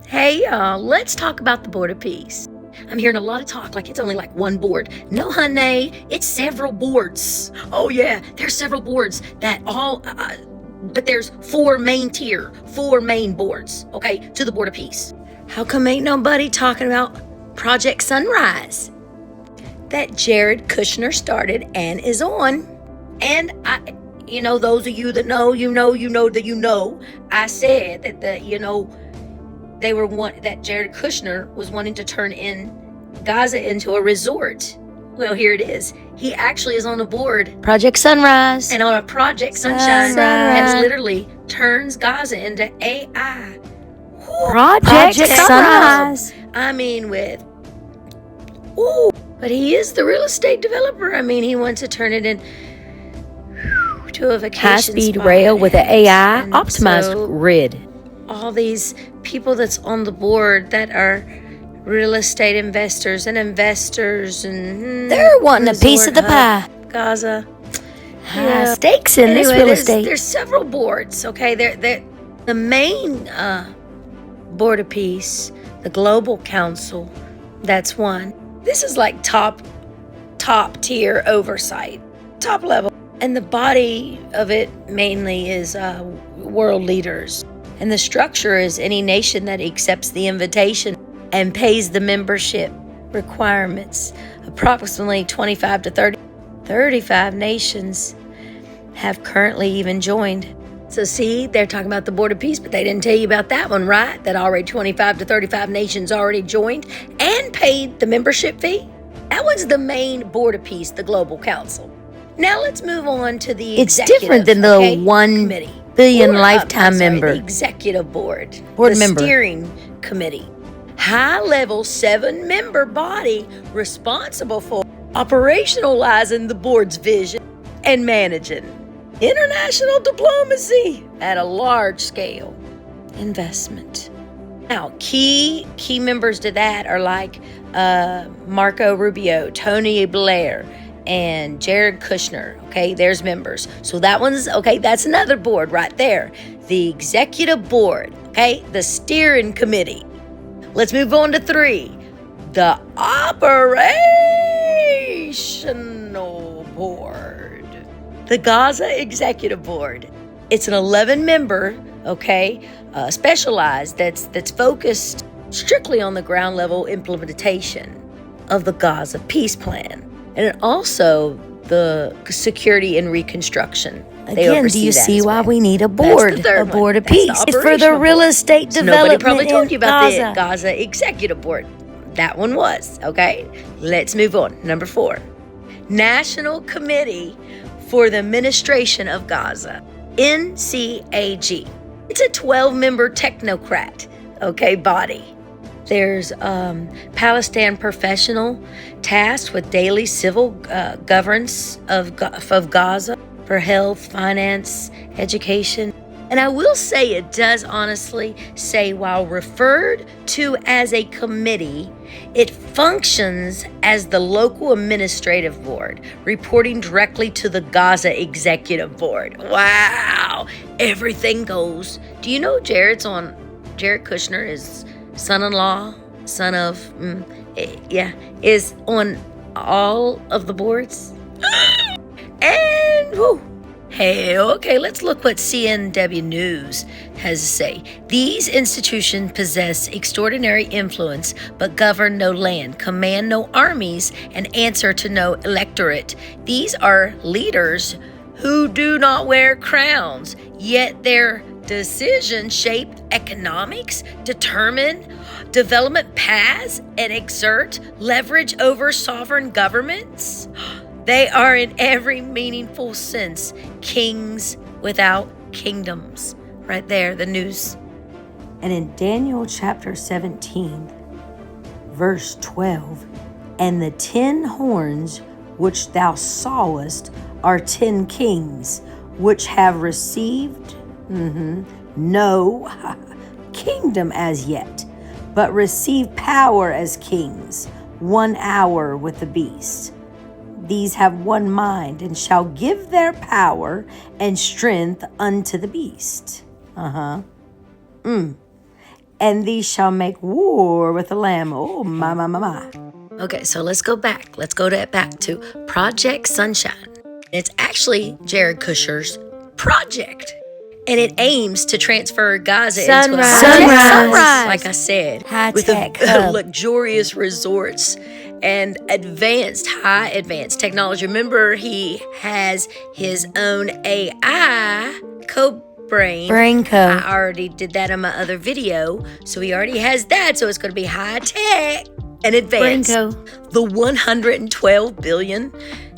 Hey, y'all, let's talk about the Board of Peace. I'm hearing a lot of talk like it's only like one board. No, honey, it's several boards. Oh, yeah, there's several boards that but there's four main boards, okay, to the Board of Peace. How come ain't nobody talking about Project Sunrise that Jared Kushner started and is on? And those of you that know, I said that that Jared Kushner was wanting to turn in Gaza into a resort. Well, here it is. He actually is on the board, Project Sunrise. and on a Project Sunshine that literally turns Gaza into AI. Project Sunrise. I mean, but he is the real estate developer. I mean, he wants to turn it in to a vacation High-speed spot. rail with an AI And optimized so grid. all these people that's on the board that are real estate investors and They're wanting a piece of the pie. Gaza. High stakes in this real estate. There's several boards, okay? The main Board of Peace, the Global Council, that's one. This is like top tier oversight, top level. And the body of it mainly is world leaders. And the structure is any nation that accepts the invitation and pays the membership requirements. Approximately 25 to 35 nations have currently even joined. So see, they're talking about the Board of Peace, but they didn't tell you about that one, right? That already 25 to 35 nations already joined and paid the membership fee. That one's the main Board of Peace, the Global Council. Now let's move on to the It's different than the 1 committee. billion lifetime member. The executive board Board the member. Steering committee. High-level 7-member body responsible for operationalizing the board's vision and managing international diplomacy at a large scale. Investment. Now, key members to that are like Marco Rubio, Tony Blair, and Jared Kushner. Okay, there's members. So that one's, okay, that's another board right there. The executive board, okay, the steering committee. Let's move on to 3. The operational board. The Gaza executive board. It's an 11-member, okay, specialized that's focused strictly on the ground level implementation of the Gaza peace plan. And also the security and reconstruction. Again, do you see why we need a board? A board of peace. It's for the real estate development. Nobody probably told you about Gaza. the Gaza executive board. That one was, okay? Let's move on. Number 4. National Committee for the Administration of Gaza. NCAG. It's a 12-member technocrat, okay, body. There's Palestine professional tasked with daily civil governance of Gaza for health, finance, education. And I will say it does honestly say, while referred to as a committee, it functions as the local administrative board, reporting directly to the Gaza executive board. Wow, everything goes. Do you know Jared Kushner is son-in-law, is on all of the boards. And, hey, okay, let's look what CNW News has to say. These institutions possess extraordinary influence, but govern no land, command no armies, and answer to no electorate. These are leaders who do not wear crowns, yet their decisions shape economics, determine development paths, and exert leverage over sovereign governments. They are in every meaningful sense kings without kingdoms. Right there, the news. And in Daniel chapter 17, verse 12, and the 10 horns which thou sawest are 10 kings, which have received no kingdom as yet, but receive power as kings, 1 hour with the beast. These have one mind, and shall give their power and strength unto the beast. and these shall make war with the Lamb. Oh, my. Okay, so let's go back. Let's go back to Project Sunshine. It's actually Jared Kushner's project. And it aims to transfer Gaza into a sunrise, like I said, with luxurious resorts and high advanced technology. Remember, he has his own AI Brain Co. I already did that in my other video, so he already has that. So it's going to be high tech and advanced. Brain Co. The 112 billion.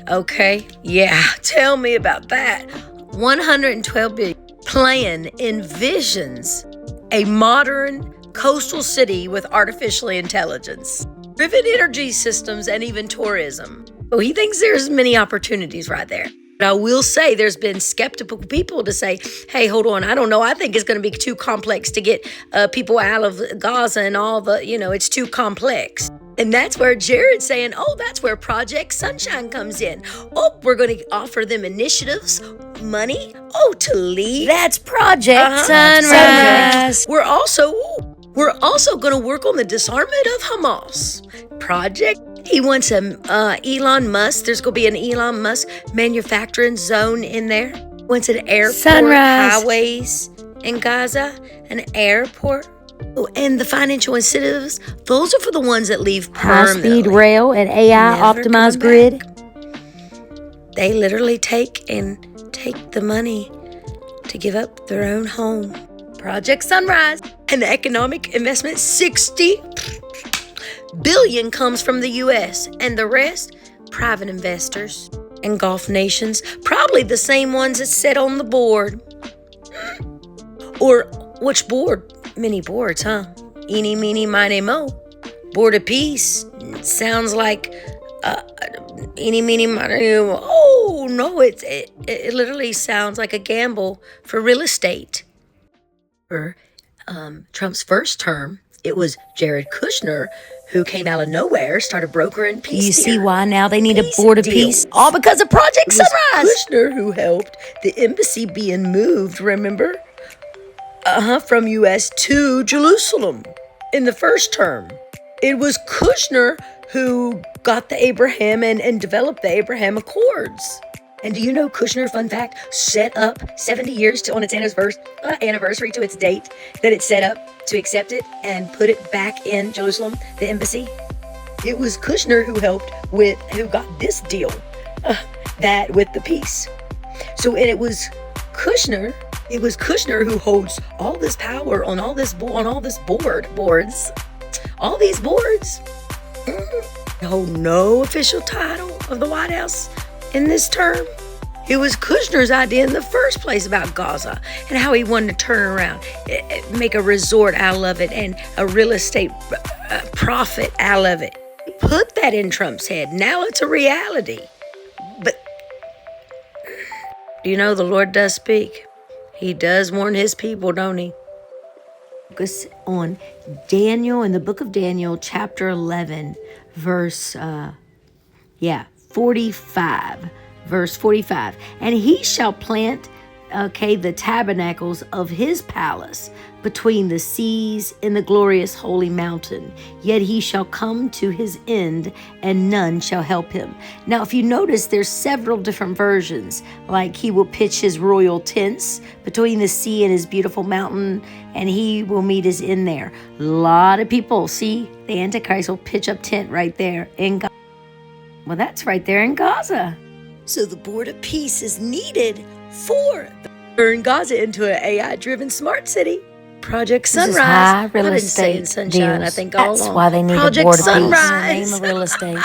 Okay, yeah, tell me about that. 112 billion. Plan envisions a modern coastal city with artificial intelligence, driven energy systems, and even tourism. So he thinks there's many opportunities right there. But I will say there's been skeptical people to say, hey, hold on, I don't know. I think it's going to be too complex to get people out of Gaza and all the, it's too complex. And that's where Jared's saying, that's where Project Sunshine comes in. We're going to offer them initiatives, money, to lead. That's Project Sunrise. We're also going to work on the disarmament of Hamas. Project. He wants Elon Musk. There's going to be an Elon Musk manufacturing zone in there. Wants an airport, highways in Gaza, an airport. And the financial incentives, those are for the ones that leave permanently. High-speed rail and AI optimized grid. They literally take the money to give up their own home. Project Sunrise. And the economic investment, 60 billion comes from the U.S. And the rest, private investors and Gulf nations. Probably the same ones that sit on the board. Or which board? Many boards, huh? Eeny, meeny, miny, mo. Board of Peace. Sounds like eeny, meeny, miny, mo. Oh, no, it literally sounds like a gamble for real estate. For Trump's first term, it was Jared Kushner who came out of nowhere, started brokering peace. You see why now they need a Board of Peace? All because of Project Sunrise. Kushner who helped the embassy being moved, remember? From U.S. to Jerusalem in the first term. It was Kushner who got the Abraham and developed the Abraham Accords. And do you know Kushner, fun fact, set up 70 years on its anniversary to its date that it set up to accept it and put it back in Jerusalem, the embassy? It was Kushner who got this deal, that with the peace. So, and it was Kushner who holds all this power on all these boards. Hold no official title of the White House in this term. It was Kushner's idea in the first place about Gaza and how he wanted to turn around, make a resort out of it and a real estate profit out of it. Put that in Trump's head. Now it's a reality. But do you know the Lord does speak? He does warn his people, don't he? Focus on Daniel in the book of Daniel, chapter 11, verse 45. Verse 45. And he shall plant, the tabernacles of his palace between the seas in the glorious holy mountain. Yet he shall come to his end, and none shall help him. Now, if you notice, there's several different versions. Like he will pitch his royal tents between the sea and his beautiful mountain, and he will meet his end there. A lot of people see the Antichrist will pitch up tent right there in Gaza. Well, that's right there in Gaza. So the Board of Peace is needed for turn Gaza into an AI-driven smart city. Project Sunrise. This is high real I didn't estate say in sunshine, deals. I think all That's along. why they need Project a Board of Peace. Sunrise. In the name of real estate.